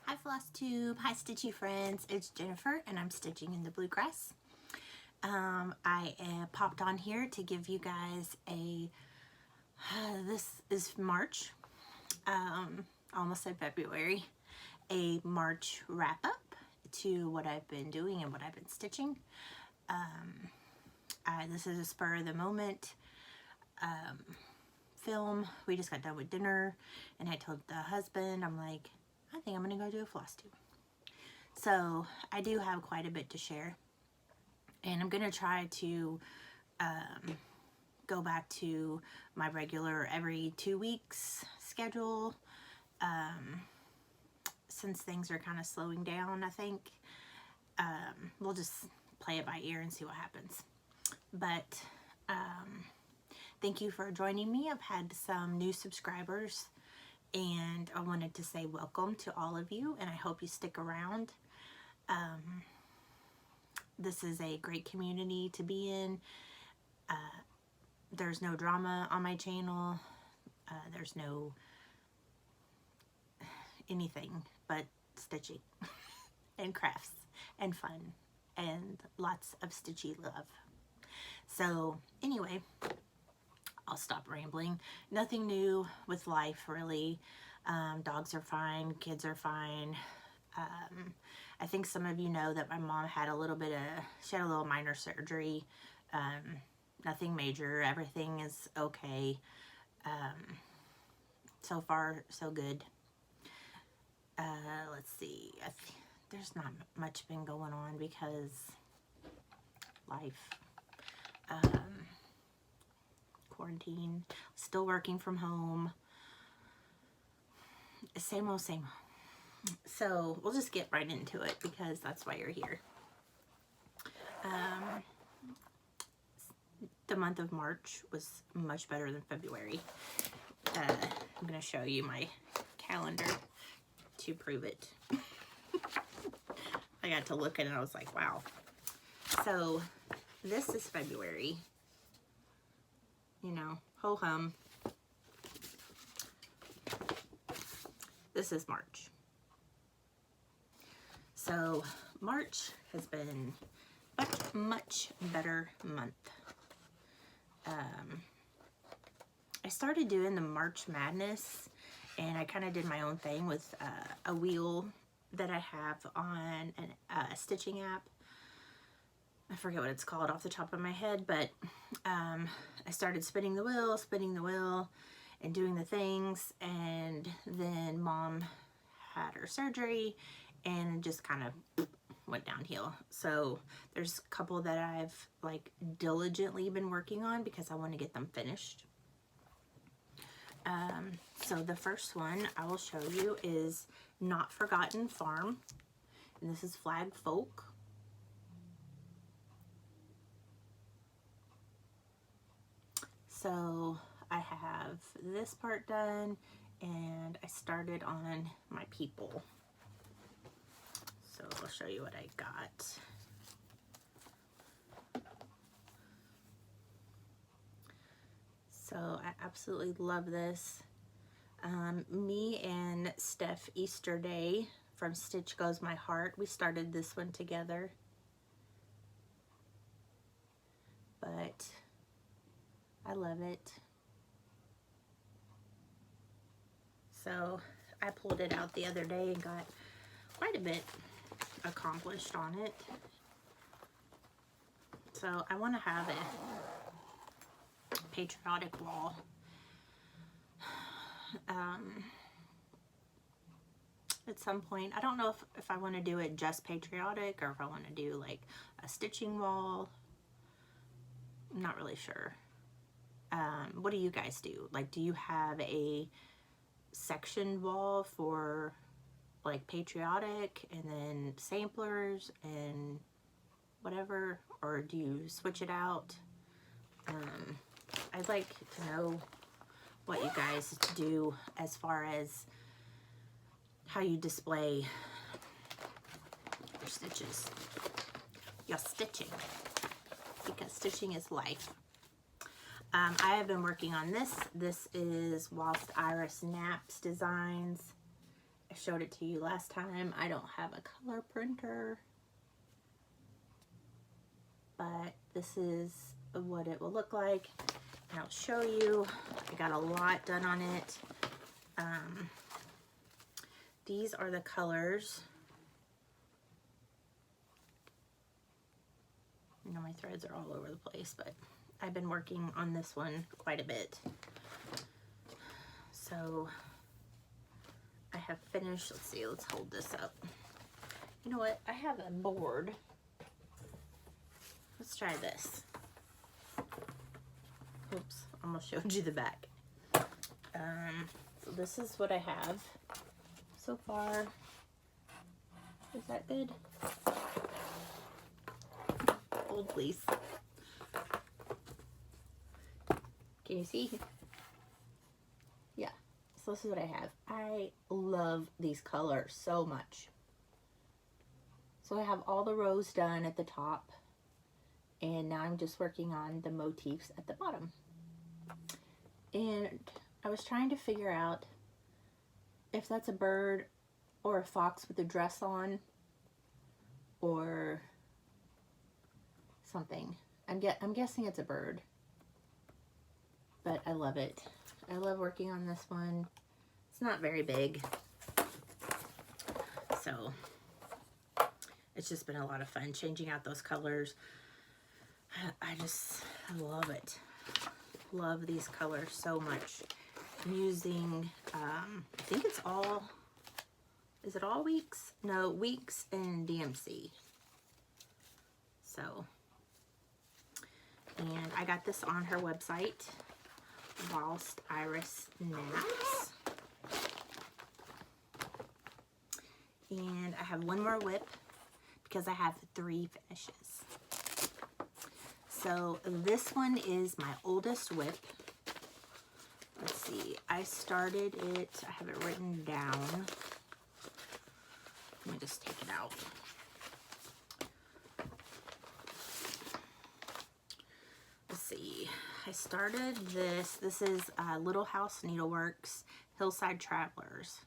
Hi FlossTube, hi Stitchy friends, it's Jennifer and I'm stitching in the bluegrass. I popped on here to give you guys a, this is March, almost said February, a March wrap up to what I've been doing and what I've been stitching. This is a spur of the moment film. We just got done with dinner and I told the husband, I'm like, I think I'm gonna go do a floss tube. So I do have quite a bit to share, and I'm gonna try to go back to my regular every 2 weeks schedule, since things are kind of slowing down. I think we'll just play it by ear and see what happens. But thank you for joining me. I've had some new subscribers and I wanted to say welcome to all of you, and I hope you stick around. This is a great community to be in. There's no drama on my channel. There's no anything but stitching and crafts and fun and lots of stitchy love. So anyway, I'll stop rambling. Nothing new with life, really. Dogs are fine. Kids are fine. I think some of you know that my mom had a little minor surgery. Nothing major. Everything is okay. So far, so good. Let's see. There's not much been going on because life. Quarantine, still working from home, same old. So we'll just get right into it because that's why you're here. The month of March was much better than February. I'm going to show you my calendar to prove it. I got to look at it and I was like, wow. So this is February. You know, ho hum. This is March. So March has been a much better month. I started doing the March Madness, and I kind of did my own thing with a wheel that I have on a stitching app. I forget what it's called off the top of my head, but I started spinning the wheel and doing the things, and then Mom had her surgery and just kind of went downhill. So there's a couple that I've like diligently been working on because I want to get them finished. So the first one I will show you is Not Forgotten Farm, and this is Flag Folk. So I have this part done, and I started on my people. So I'll show you what I got. So I absolutely love this. Me and Steph Easterday from Stitch Goes My Heart, we started this one together. But I love it. So I pulled it out the other day and got quite a bit accomplished on it. So I want to have a patriotic wall. At some point, I don't know if I want to do it just patriotic or if I want to do like a stitching wall. I'm not really sure. What do you guys do? Like, do you have a section wall for like patriotic and then samplers and whatever, or do you switch it out? I'd like to know what you guys do as far as how you display your stitches, your stitching, because stitching is life. I have been working on this. This is Whilst Iris Naps Designs, I showed it to you last time. I don't have a color printer, but this is what it will look like. And I'll show you. I got a lot done on it. These are the colors. You know, my threads are all over the place, but I've been working on this one quite a bit. So I have finished. Let's see, let's hold this up. You know what? I have a board. Let's try this. Oops, almost showed you the back. So this is what I have so far. Is that good? Hold, please. Can you see? Yeah, so this is what I have. I love these colors so much. So I have all the rows done at the top, and now I'm just working on the motifs at the bottom. And I was trying to figure out if that's a bird or a fox with a dress on or something. I'm guessing it's a bird, but I love it. I love working on this one. It's not very big, so it's just been a lot of fun changing out those colors. I love it. Love these colors so much. I'm using, I think it's all, is it all Weeks? No, Weeks and DMC. So, and I got this on her website, Whilst Iris Naps. And I have one more whip because I have 3 finishes. So this one is my oldest whip. Let's see, I started it, I have it written down. Let me just take it out. Let's see, I started this is Little House Needleworks, Hillside Travelers.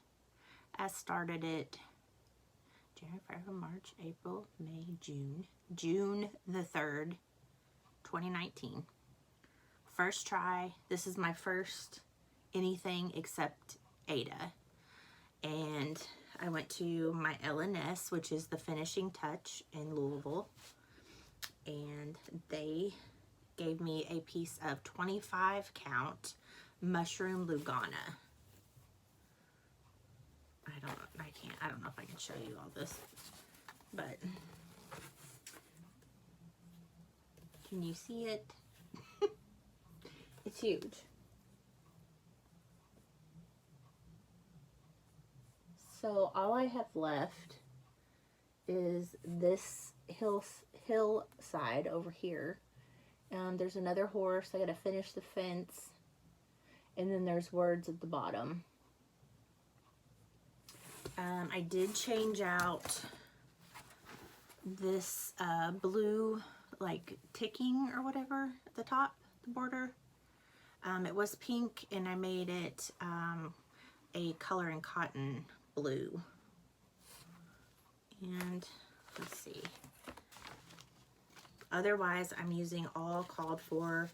I started it January, February, March, April, May, June the 3rd. 2019. First try. This is my first anything except Ada. And I went to my LNS, which is the Finishing Touch in Louisville. And they gave me a piece of 25 count mushroom Lugana. I don't know if I can show you all this, but can you see it? It's huge. So all I have left is this hillside over here. There's another horse. I gotta finish the fence. And then there's words at the bottom. I did change out this blue like ticking or whatever at the top, the border. It was pink and I made it a color and cotton blue. And let's see. Otherwise, I'm using all called for.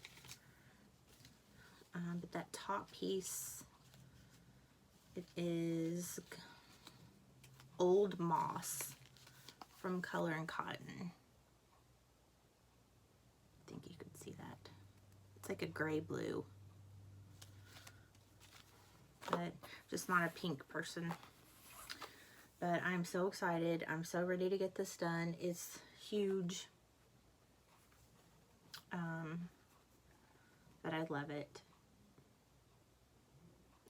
But that top piece, it is Old Moss from Color and Cotton. I think you could see that. It's like a gray blue. But just not a pink person. But I'm so excited. I'm so ready to get this done. It's huge. But I love it.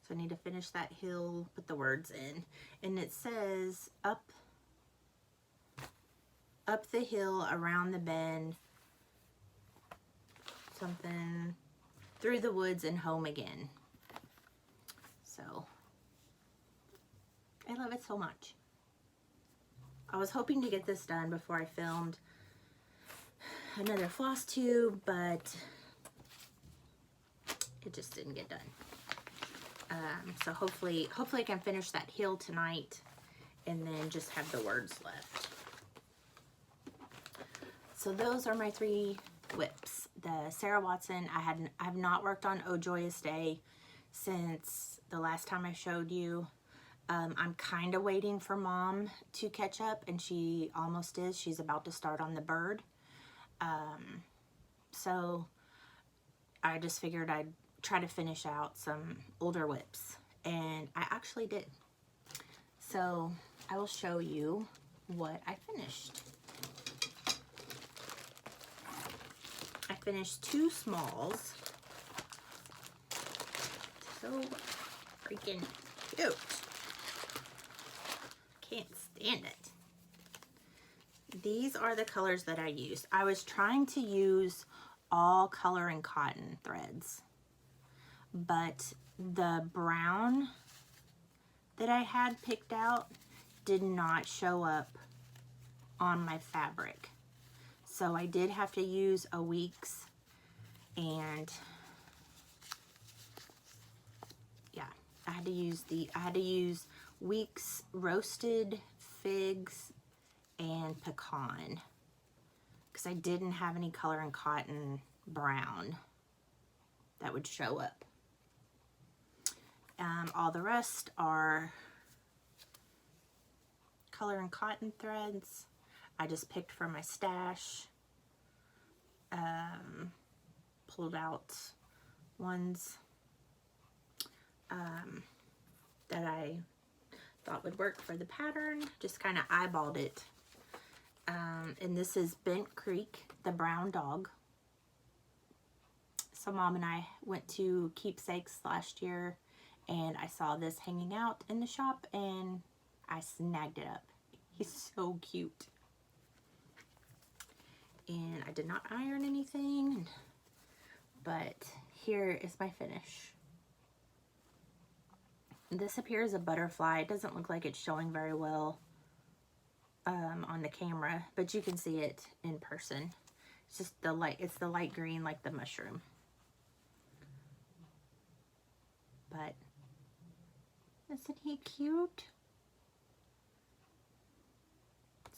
So I need to finish that hill, put the words in. And it says up the hill, around the bend, something, through the woods and home again. So I love it so much. I was hoping to get this done before I filmed another floss tube, but it just didn't get done. So hopefully I can finish that heel tonight and then just have the words left. So those are my 3 whips. The Sarah Watson, I've not worked on Oh Joyous Day since the last time I showed you. I'm kind of waiting for Mom to catch up, and she almost is. She's about to start on the bird. So I just figured I'd try to finish out some older whips, and I actually did. So I will show you what I finished. I finished 2 smalls. So freaking cute. Can't stand it. These are the colors that I used. I was trying to use all color and cotton threads, but the brown that I had picked out did not show up on my fabric. So I did have to use a Weeks, and yeah, I had to use Weeks Roasted Figs and Pecan, because I didn't have any color and cotton brown that would show up. All the rest are color and cotton threads. I just picked from my stash, pulled out ones that I thought would work for the pattern, just kind of eyeballed it. And this is Bent Creek, the brown dog. So Mom and I went to Keepsakes last year, and I saw this hanging out in the shop, and I snagged it up. He's so cute. And I did not iron anything, but here is my finish. This appears a butterfly. It doesn't look like it's showing very well on the camera, but you can see it in person. It's just the light, it's the light green like the mushroom. But isn't he cute?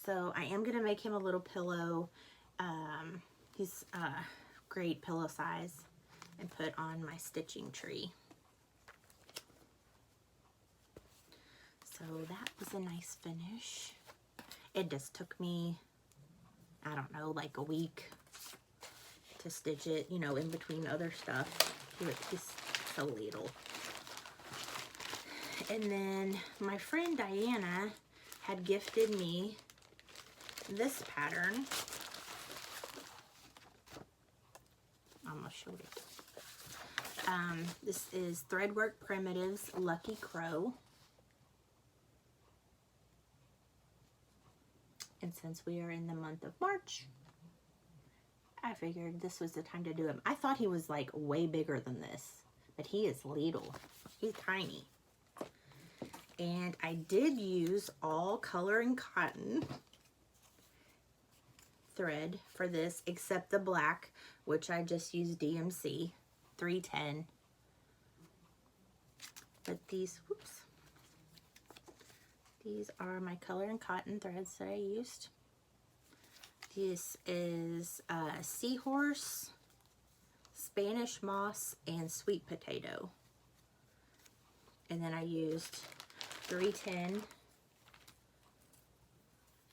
So I am gonna make him a little pillow. He's great pillow size, and put on my stitching tree. So that was a nice finish. It just took me, I don't know, like a week to stitch it, you know, in between other stuff. He's so little. And then my friend Diana had gifted me this pattern. I almost showed it. This is Threadwork Primitives Lucky Crow. And since we are in the month of March, I figured this was the time to do him. I thought he was like way bigger than this, but he is little. He's tiny. And I did use all color and cotton thread for this, except the black, which I just used DMC 310. But these, whoops, these are my color and cotton threads that I used. This is Seahorse, Spanish Moss, and Sweet Potato. And then I used 310.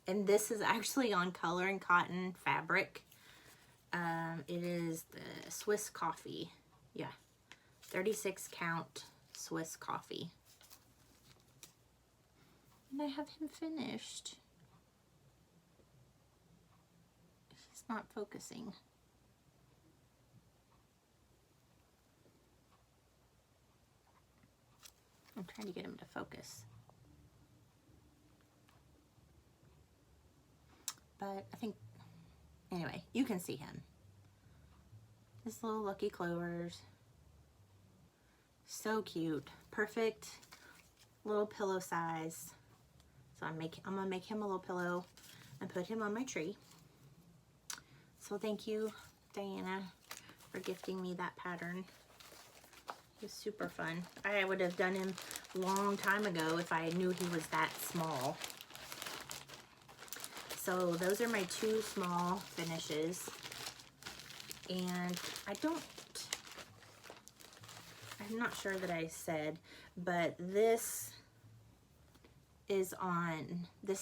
And this is actually on color and cotton fabric. It is the Swiss Coffee. Yeah, 36 count Swiss Coffee. And I have him finished. He's not focusing. I'm trying to get him to focus. But I think, anyway, you can see him. His little lucky clovers. So cute. Perfect little pillow size. So I'm gonna make him a little pillow and put him on my tree. So thank you, Diana, for gifting me that pattern. It was super fun. I would have done him a long time ago if I knew he was that small. So those are my two small finishes. And I'm not sure that I said, but this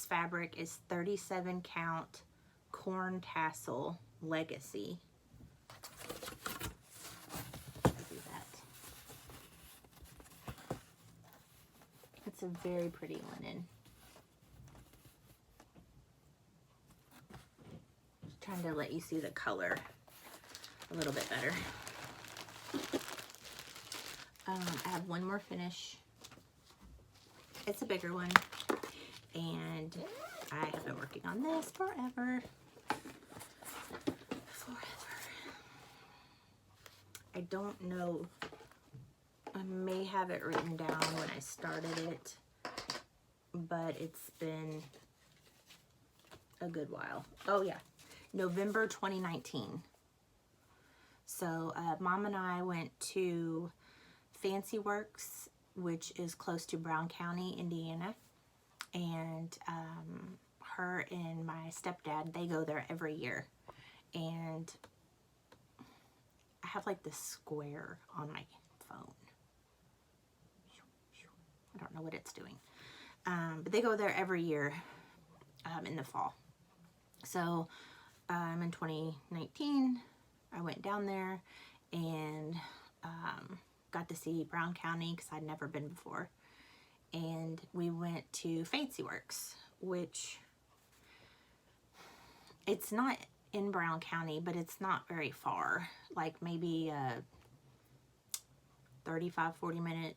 fabric is 37 count corn tassel legacy. It's a very pretty linen. Just trying to let you see the color a little bit better. I have one more finish. It's a bigger one, and I have been working on this forever. I don't know. I may have it written down when I started it, but it's been a good while. Oh yeah, November 2019. So Mom and I went to Fancy Works, which is close to Brown County, Indiana, and her and my stepdad, they go there every year. And I have like this square on my phone. I don't know what it's doing. But they go there every year in the fall. So in 2019, I went down there and got to see Brown County because I'd never been before. And we went to Fancy Works, which it's not in Brown County, but it's not very far. Like maybe a 35-40 minute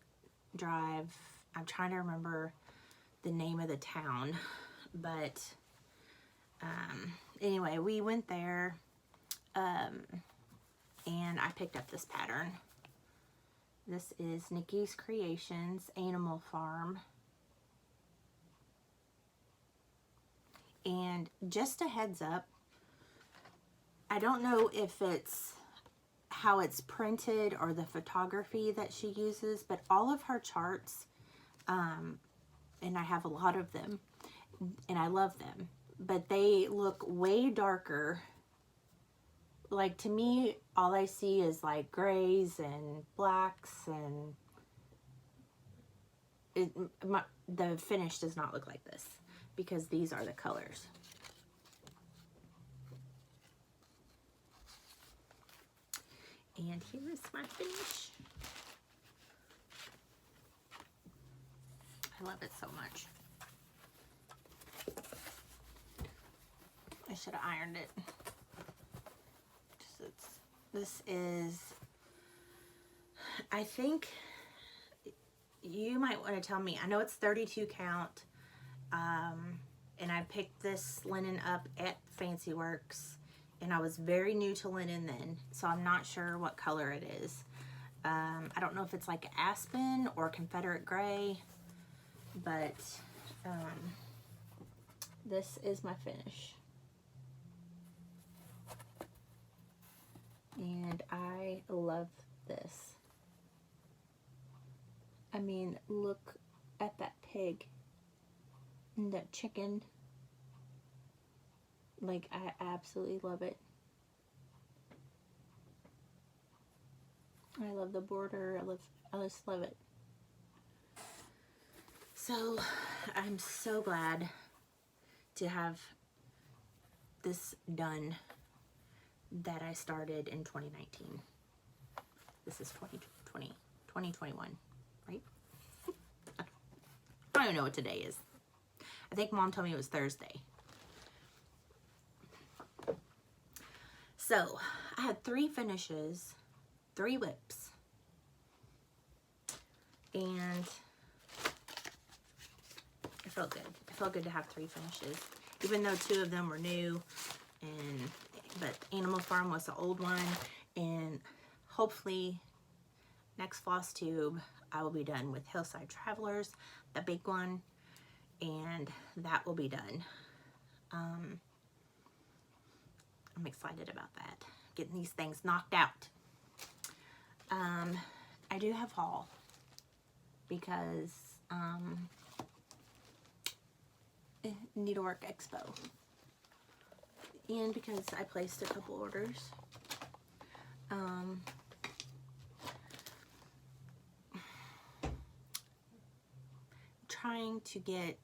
drive. I'm trying to remember the name of the town, but anyway, we went there and I picked up this pattern. This is Nikki's Creations Animal Farm. And just a heads up, I don't know if it's how it's printed or the photography that she uses, but all of her charts, and I have a lot of them, and I love them, but they look way darker. Like, to me, all I see is like grays and blacks, and the finish does not look like this because these are the colors. And here is my finish. I love it so much. I should have ironed it. This is, I think you might want to tell me, I know it's 32 count, and I picked this linen up at Fancy Works, and I was very new to linen then, so I'm not sure what color it is. I don't know if it's like aspen or Confederate gray, but this is my finish. And I love this. I mean, look at that pig and that chicken. Like, I absolutely love it. I love the border. I just love it. So I'm so glad to have this done that I started in 2019. This is 2021, right? I don't even know what today is. I think Mom told me it was Thursday. So I had 3 finishes, 3 whips, and it felt good. It felt good to have 3 finishes, even though 2 of them were new, but Animal Farm was the old one, and hopefully next FlossTube I will be done with Hillside Travelers, the big one, and that will be done. I'm excited about that, getting these things knocked out. I do have haul because Needlework Expo, and because I placed a couple orders. Trying to get,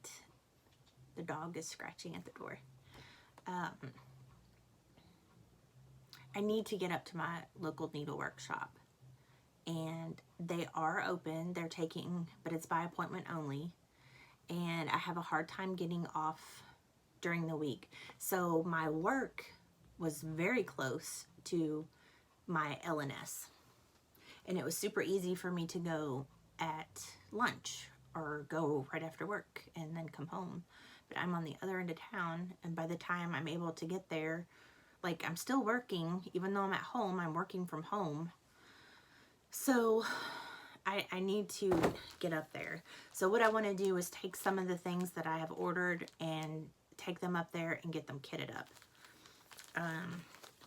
the dog is scratching at the door. I need to get up to my local needlework shop, and they are open. They're taking, but it's by appointment only, and I have a hard time getting off during the week. So my work was very close to my LNS, and it was super easy for me to go at lunch or go right after work and then come home. But I'm on the other end of town, and by the time I'm able to get there, like, I'm still working. Even though I'm at home, I'm working from home. So I need to get up there. So what I want to do is take some of the things that I have ordered and take them up there and get them kitted up.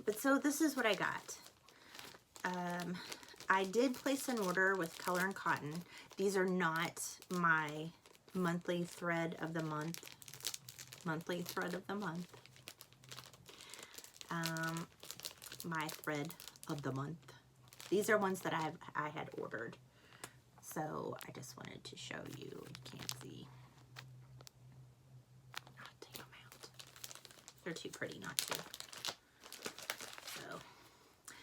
But so this is what I got. I did place an order with Color and Cotton. These are not my monthly thread of the month. My thread of the month. These are ones that I had ordered. So I just wanted to show you. You can't see. I'll take them out. They're too pretty not to.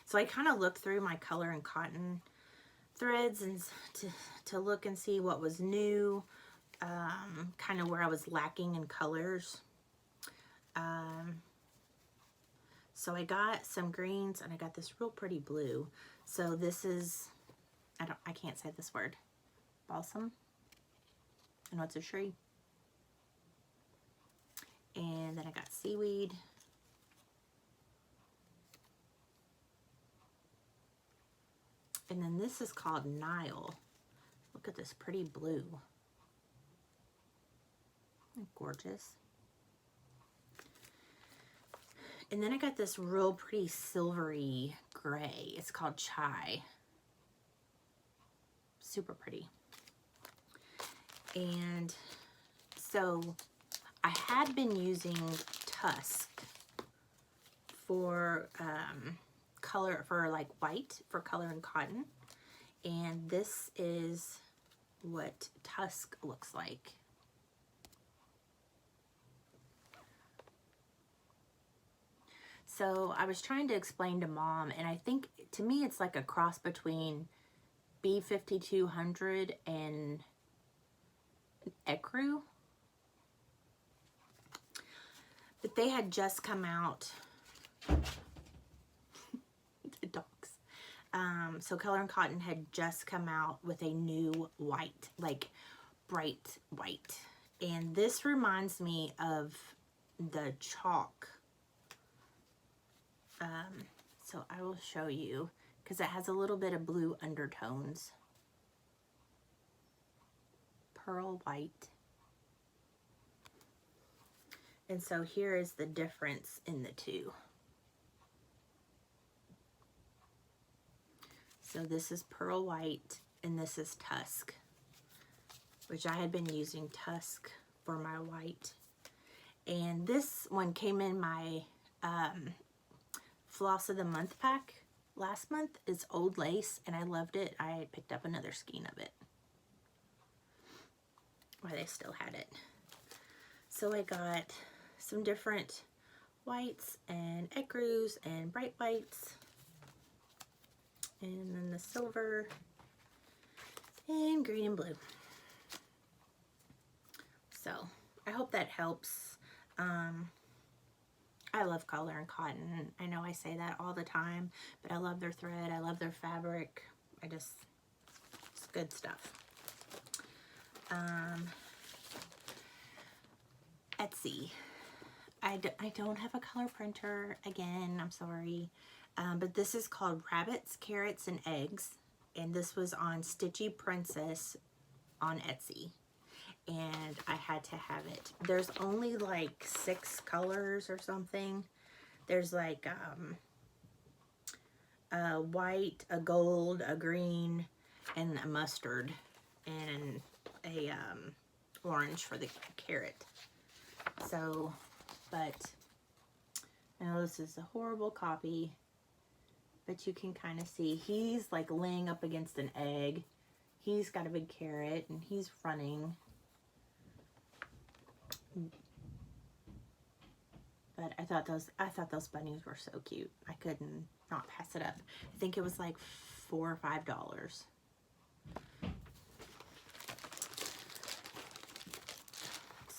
So I kind of looked through my Color and Cotton threads and to look and see what was new, kind of where I was lacking in colors. So I got some greens and I got this real pretty blue. So this is, I can't say this word, balsam. I know it's a tree. And then I got seaweed. And then this is called Nile. Look at this pretty blue. Gorgeous. And then I got this real pretty silvery gray. It's called Chai. Super pretty. And so I had been using Tusk for color, for like white, for Color and Cotton. And this is what Tusk looks like. So I was trying to explain to Mom, and I think to me it's like a cross between B5200 and Ecru. But they had just come out. The dogs. So Color and Cotton had just come out with a new white, like bright white. And this reminds me of the chalk. So I will show you, because it has a little bit of blue undertones. Pearl white. And so here is the difference in the two. So this is Pearl White and this is Tusk, which I had been using Tusk for my white. And this one came in my Floss of the Month pack last month. It's old lace and I loved it. I picked up another skein of it while they still had it. So I got some different whites and ecrus and bright whites. And then the silver and green and blue. So I hope that helps. I love Color and Cotton. I know I say that all the time, but I love their thread. I love their fabric. It's good stuff. Etsy. I don't have a color printer. Again, I'm sorry. But this is called Rabbits, Carrots, and Eggs. And this was on Stitchy Princess on Etsy. And I had to have it. There's only like 6 colors or something. There's like a white, a gold, a green, and a mustard and a orange for the carrot. So, but I know this is a horrible copy, but you can kind of see he's like laying up against an egg. He's got a big carrot and he's running. But I thought those bunnies were so cute. I couldn't not pass it up. I think it was like $4 or $5.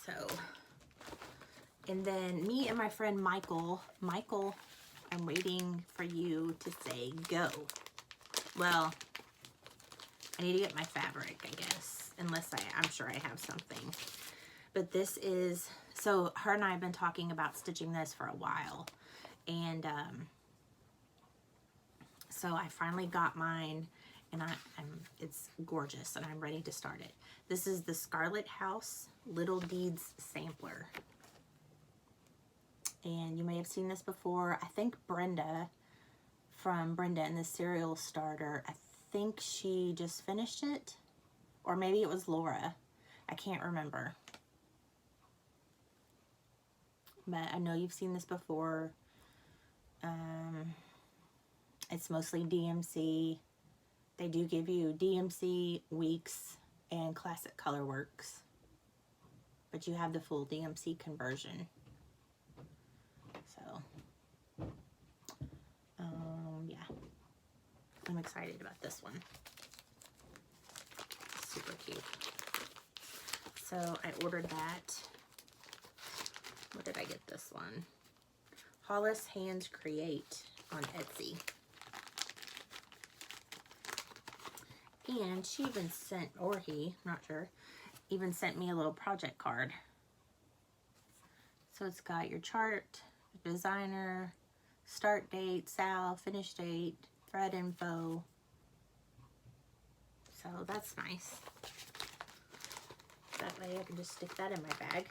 So, and then me and my friend Michael, I'm waiting for you to say go. Well, I need to get my fabric, I guess, unless I'm sure I have something. But this is, so her and I have been talking about stitching this for a while. And so I finally got mine, and it's gorgeous, and I'm ready to start it. This is the Scarlet House Little Deeds Sampler. And you may have seen this before. I think Brenda, from Brenda and the Cereal Starter, I think she just finished it. Or maybe it was Laura. I can't remember. But I know you've seen this before. It's mostly DMC. They do give you DMC, Weeks, and Classic Colorworks. But you have the full DMC conversion. So, yeah. I'm excited about this one. Super cute. So I ordered that. Where did I get this one? Hollis Hands Create on Etsy. And she even sent, or he, not sure, even sent me a little project card. So it's got your chart, designer, start date, sal, finish date, thread info. So that's nice. That way I can just stick that in my bag.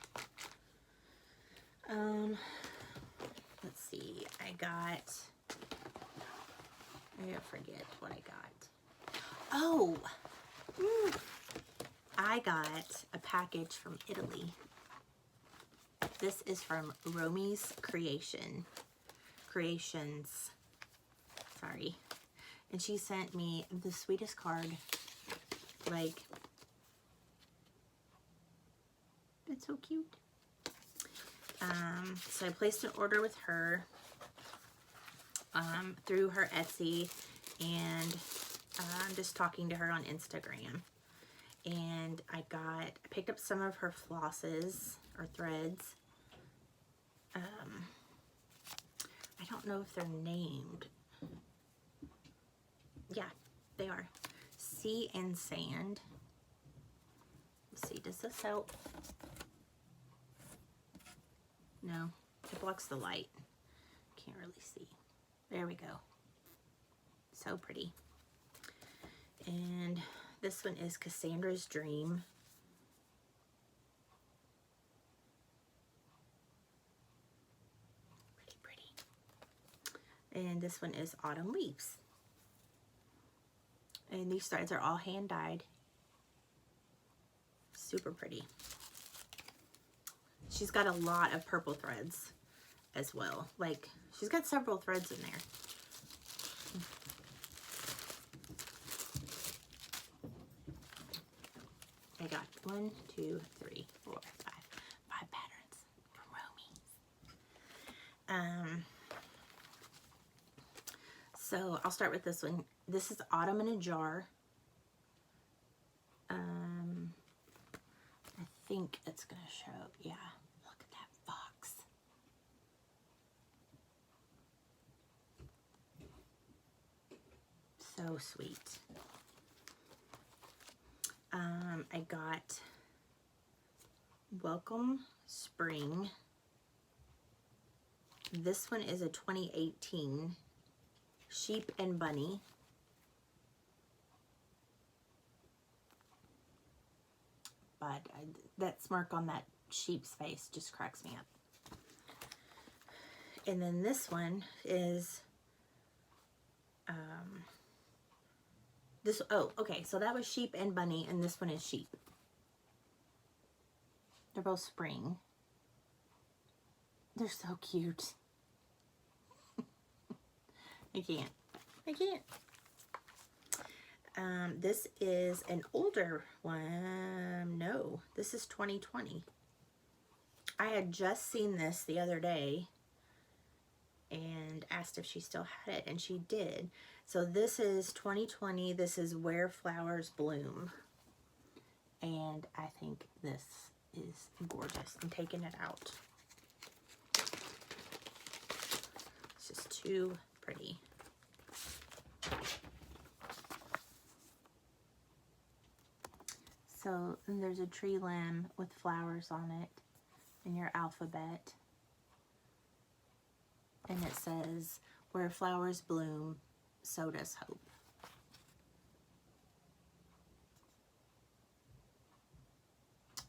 Let's see, I forget what I got. Oh, I got a package from Italy. This is from Romy's Creations. Sorry. And she sent me the sweetest card. Like, it's so cute. So I placed an order with her through her Etsy, and I'm just talking to her on Instagram. And I picked up some of her flosses or threads. I don't know if they're named. Yeah, they are. Sea and Sand. Let's see, does this help? No, it blocks the light. Can't really see. There we go. So pretty. And this one is Cassandra's Dream. Pretty, pretty. And this one is Autumn Leaves. And these threads are all hand dyed. Super pretty. She's got a lot of purple threads as well. Like, she's got several threads in there. I got 1, 2, 3, 4, 5 patterns from Romy's. So I'll start with this one. This is Autumn in a Jar. I think it's gonna show, yeah. Look at that fox. So sweet. I got Welcome Spring. This one is a 2018 Sheep and Bunny. But that smirk on that sheep's face just cracks me up. And then this one is, This, oh, okay, so that was sheep and bunny, and this one is sheep. They're both spring. They're so cute. I can't. This is an older one. No, this is 2020. I had just seen this the other day and asked if she still had it, and she did. So this is 2020. This is Where Flowers Bloom. And I think this is gorgeous. I'm taking it out. It's just too pretty. So and there's a tree limb with flowers on it in your alphabet. And it says, where flowers bloom, so does hope.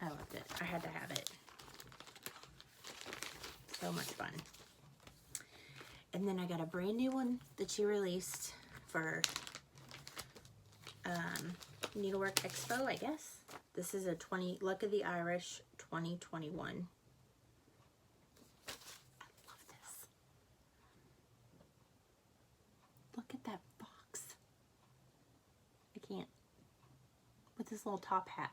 I loved it. I had to have it. So much fun. And then I got a brand new one that she released for Needlework Expo, I guess. This is a Luck of the Irish 2021. I love this. Look at that box. I can't. With this little top hat.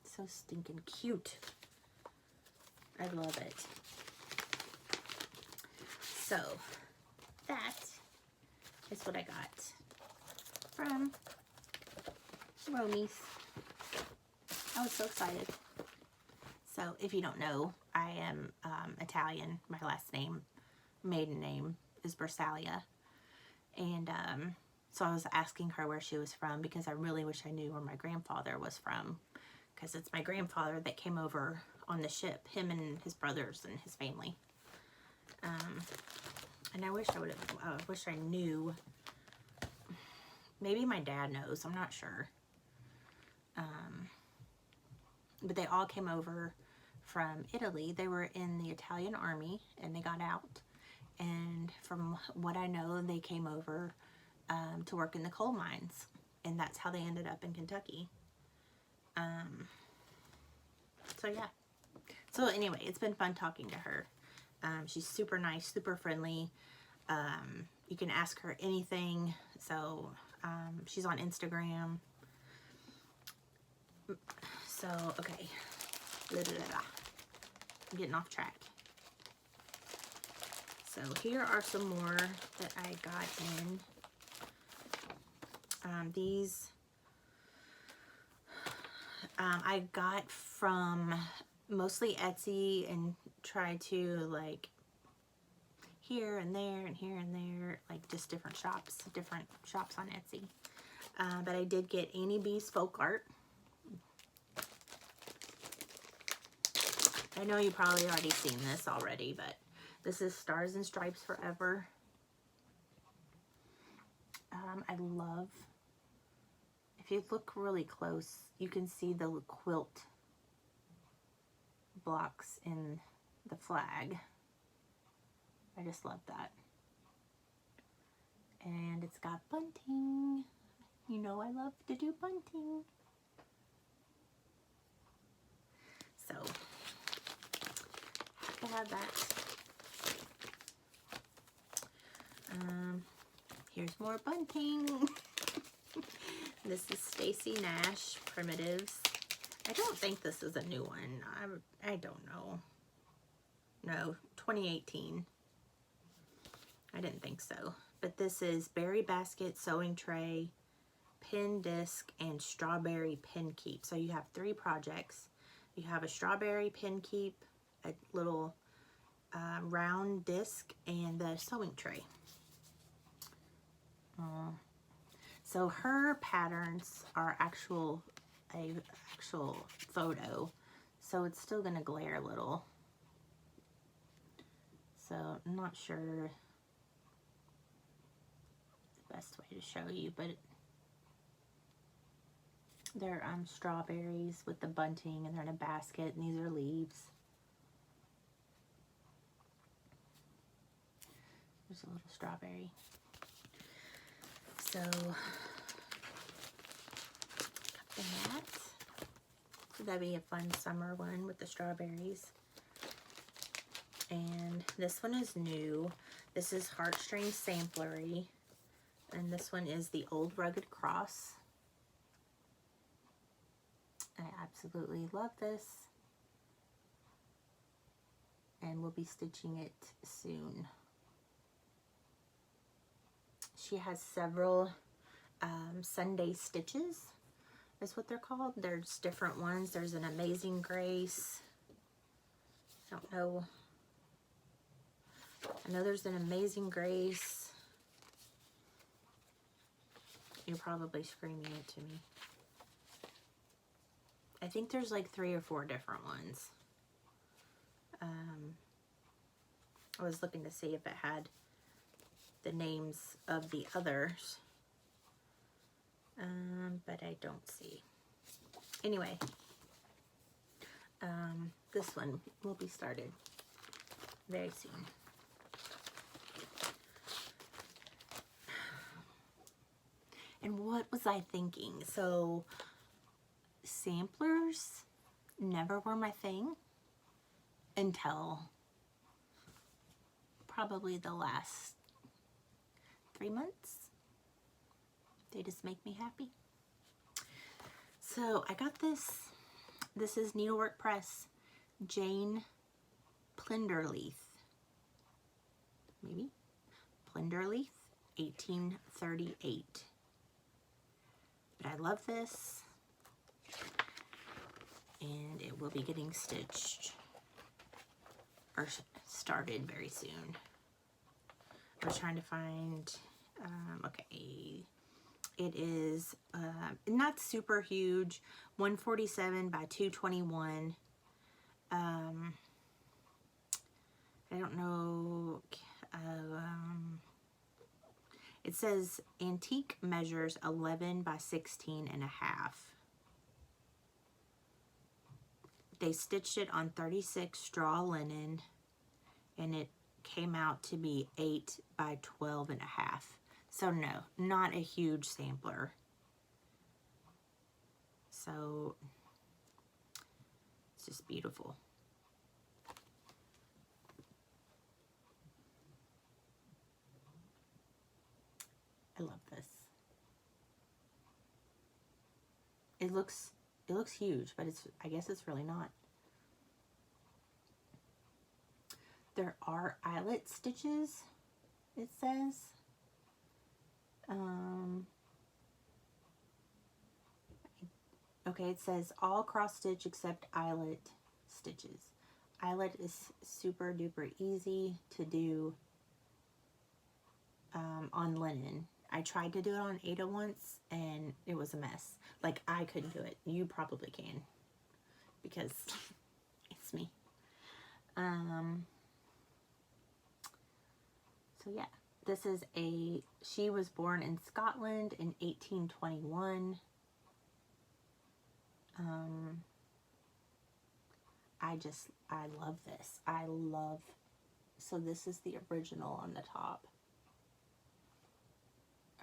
So stinking cute. I love it. So, that is what I got from Romy's. I was so excited. So, if you don't know, I am Italian. My last name, maiden name, is Bersalia. And so I was asking her where she was from because I really wish I knew where my grandfather was from. Because it's my grandfather that came over on the ship, him and his brothers and his family. And I wish I knew. Maybe my dad knows, I'm not sure. But they all came over from Italy. They were in the Italian army and they got out. And from what I know, they came over to work in the coal mines. And that's how they ended up in Kentucky. So yeah. So anyway, it's been fun talking to her. She's super nice, super friendly. You can ask her anything. So she's on Instagram. So, okay. I'm getting off track. So here are some more that I got in. These I got from mostly Etsy and tried to like here and there and here and there, like just different shops on Etsy. But I did get Annie B's Folk Art. I know you probably already seen this already, but this is Stars and Stripes Forever. I love, if you look really close, you can see the quilt blocks in the flag. I just love that. And it's got bunting. You know I love to do bunting. So, have to have that. Here's more bunting. This is Stacy Nash Primitives. I don't think this is a new one. I don't know. No, 2018. I didn't think so. But this is Berry Basket, Sewing Tray, Pin Disc, and Strawberry Pin Keep. So you have 3 projects. You have a strawberry pin keep, a little round disc, and the sewing tray. So her patterns are actual photo, so it's still gonna glare a little. So I'm not sure the best way to show you, but they're strawberries with the bunting, and they're in a basket, and these are leaves. There's a little strawberry. So, got that. So that'd be a fun summer one with the strawberries. And this one is new. This is Heartstrings Samplery. And this one is the Old Rugged Cross. I absolutely love this. And we'll be stitching it soon. She has several Sunday stitches, is what they're called. There's different ones. There's an Amazing Grace. I don't know. I know there's an Amazing Grace. You're probably screaming it to me. I think there's like 3 or 4 different ones. I was looking to see if it had the names of the others, but I don't see. Anyway, this one will be started very soon. And what was I thinking? So, samplers never were my thing until probably the last 3 months. They just make me happy. So I got this. This is Needlework Press Jane Plinderleith. Maybe? Plinderleith, 1838. But I love this. And it will be getting stitched or started very soon. I was trying to find, okay, it is not super huge, 147 by 221. I don't know, it says antique measures 11 by 16 and a half. They stitched it on 36 straw linen, and it came out to be 8 by 12 and a half. So no, not a huge sampler. So it's just beautiful. I love this. It looks huge, but I guess it's really not. There are eyelet stitches, it says. Okay, it says all cross stitch except eyelet stitches. Eyelet is super duper easy to do on linen. I tried to do it on Ada once and it was a mess. Like, I couldn't do it. You probably can, because it's me. So yeah, this is she was born in Scotland in 1821. I love this. So this is the original on the top.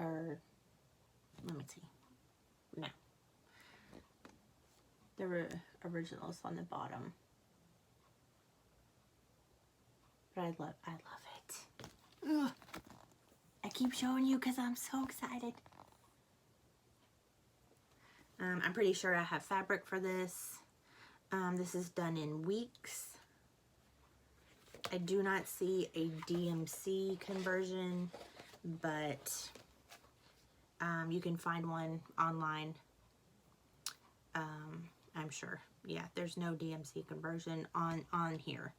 Or, let me see. No. There were originals on the bottom. But I love it. Ugh. I keep showing you because I'm so excited. I'm pretty sure I have fabric for this. This is done in weeks. I do not see a DMC conversion, but you can find one online. I'm sure. Yeah, there's no DMC conversion on here,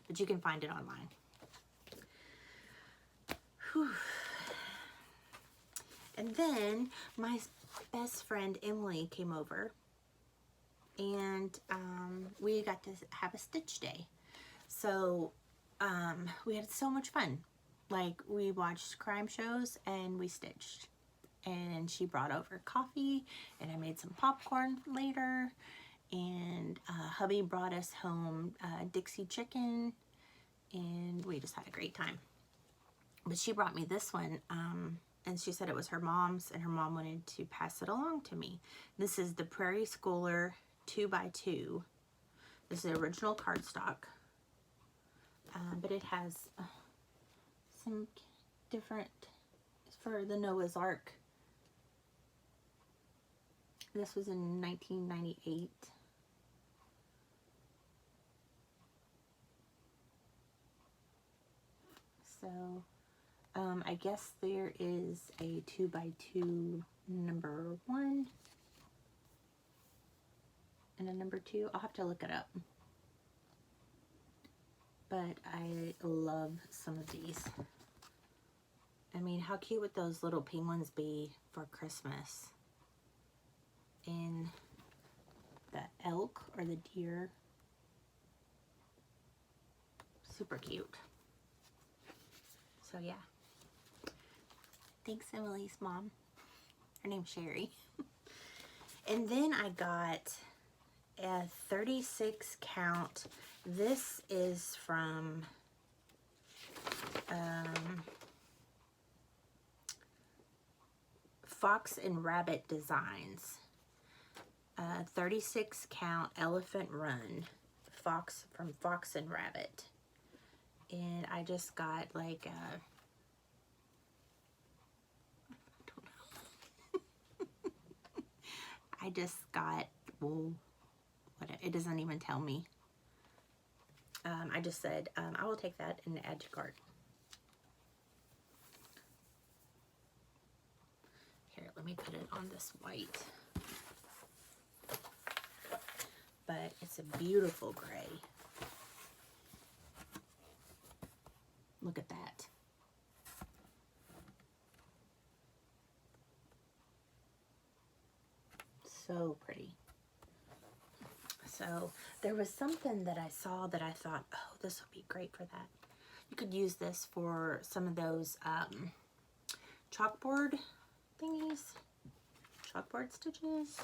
but you can find it online. Whew. And then my best friend Emily came over, and we got to have a stitch day. So we had so much fun. Like, we watched crime shows and we stitched. And she brought over coffee, and I made some popcorn later. And hubby brought us home Dixie chicken, and we just had a great time. But she brought me this one. and she said it was her mom's, and her mom wanted to pass it along to me. This is the Prairie Schooler 2x2. This is the original cardstock, but it has some different, for the Noah's Ark. This was in 1998. So, I guess there is a 2x2 number 1 and a number 2. I'll have to look it up. But I love some of these. I mean, how cute would those little penguins be for Christmas? And the elk or the deer. Super cute. So yeah. Thanks, Emily's mom. Her name's Sherry. And then I got a 36 count. This is from Fox and Rabbit Designs. 36 count Elephant Run. From Fox and Rabbit. And I just got like a, I just got, well, what, it doesn't even tell me. I just said, I will take that and add to cart. Here, let me put it on this white. But it's a beautiful gray. Look at that. So pretty. So there was something that I saw that I thought, oh, this would be great for that. You could use this for some of those chalkboard thingies, chalkboard stitches.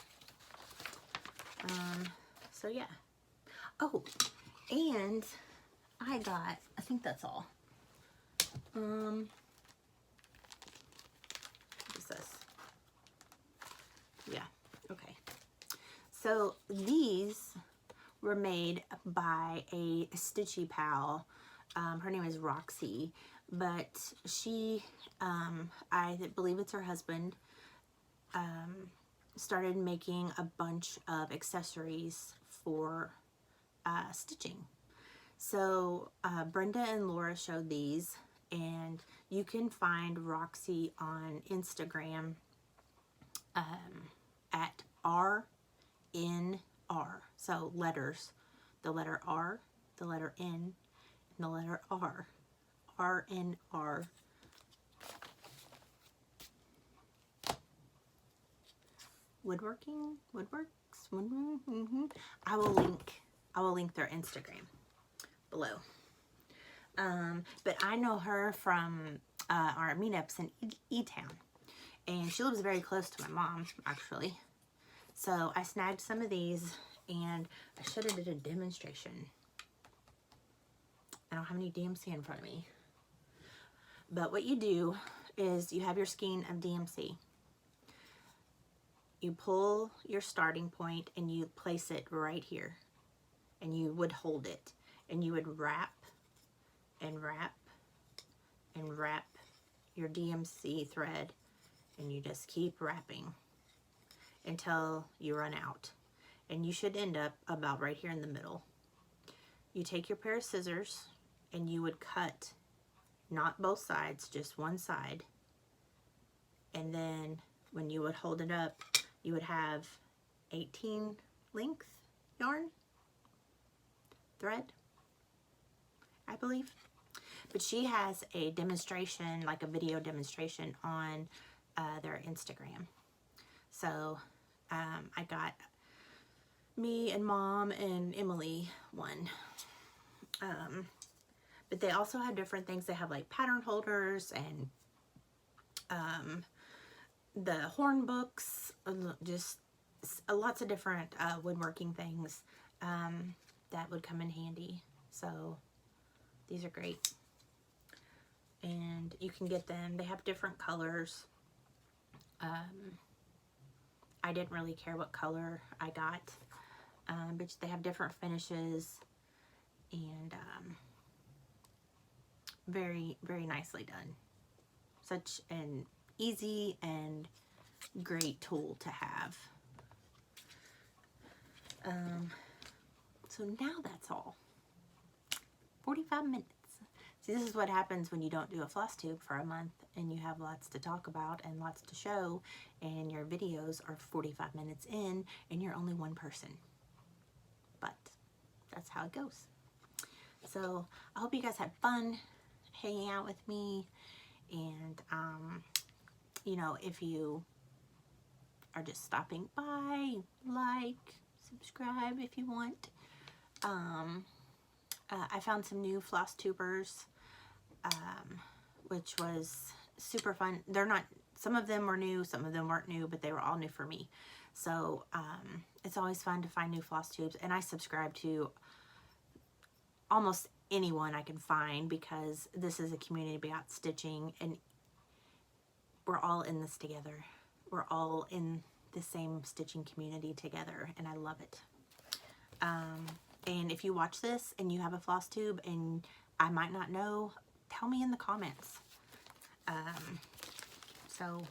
So yeah. Oh, and I got, I think that's all. What is this? Yeah, okay. So these were made by a stitchy pal. Her name is Roxy, but she, I believe it's her husband, started making a bunch of accessories for stitching. So Brenda and Laura showed these, and you can find Roxy on Instagram at RNR. So letters, the letter R, the letter N, and the letter R. RNR. Woodworks. I will link their Instagram below. But I know her from our meetups in E-Town, and she lives very close to my mom, actually. So I snagged some of these, and I should have did a demonstration. I don't have any DMC in front of me. But what you do is you have your skein of DMC. You pull your starting point and you place it right here. And you would hold it. And you would wrap and wrap and wrap your DMC thread. And you just keep wrapping until you run out. And you should end up about right here in the middle. You take your pair of scissors and you would cut, not both sides, just one side. And then when you would hold it up, you would have 18 length yarn thread, I believe. But she has a demonstration, like a video demonstration on their Instagram. So I got me and Mom and Emily one. But they also have different things. They have like pattern holders and the horn books, just lots of different woodworking things that would come in handy. So these are great. and you can get them. They have different colors. I didn't really care what color I got, but they have different finishes, and very, very nicely done. Such an easy and great tool to have. So now that's all. 45 minutes. See, this is what happens when you don't do a floss tube for a month and you have lots to talk about and lots to show, and your videos are 45 minutes in and you're only one person. But that's how it goes. So I hope you guys had fun hanging out with me, and you know, if you are just stopping by, like, subscribe if you want. I found some new floss tubers, which was super fun. They're not, some of them were new, some of them weren't new, but they were all new for me. So it's always fun to find new floss tubes, and I subscribe to almost anyone I can find, because this is a community about stitching, and we're all in this together. We're all in the same stitching community together, and I love it. And if you watch this and you have a floss tube and I might not know, tell me in the comments. So,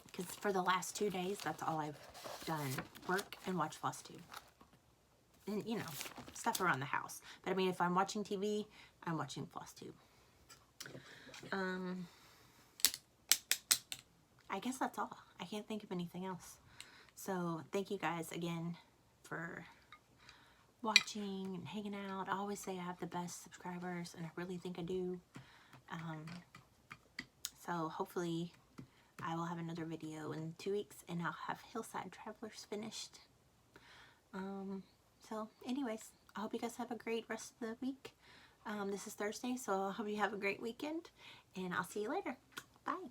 because for the last 2 days, that's all I've done, work and watch FlossTube. And, you know, stuff around the house. But, I mean, if I'm watching TV, I'm watching FlossTube. I guess that's all. I can't think of anything else. So, thank you guys again for watching and hanging out. I always say I have the best subscribers, and I really think I do. So, hopefully, I will have another video in 2 weeks, and I'll have Hillside Travelers finished. So, anyways, I hope you guys have a great rest of the week. This is Thursday, so I hope you have a great weekend, and I'll see you later. Bye.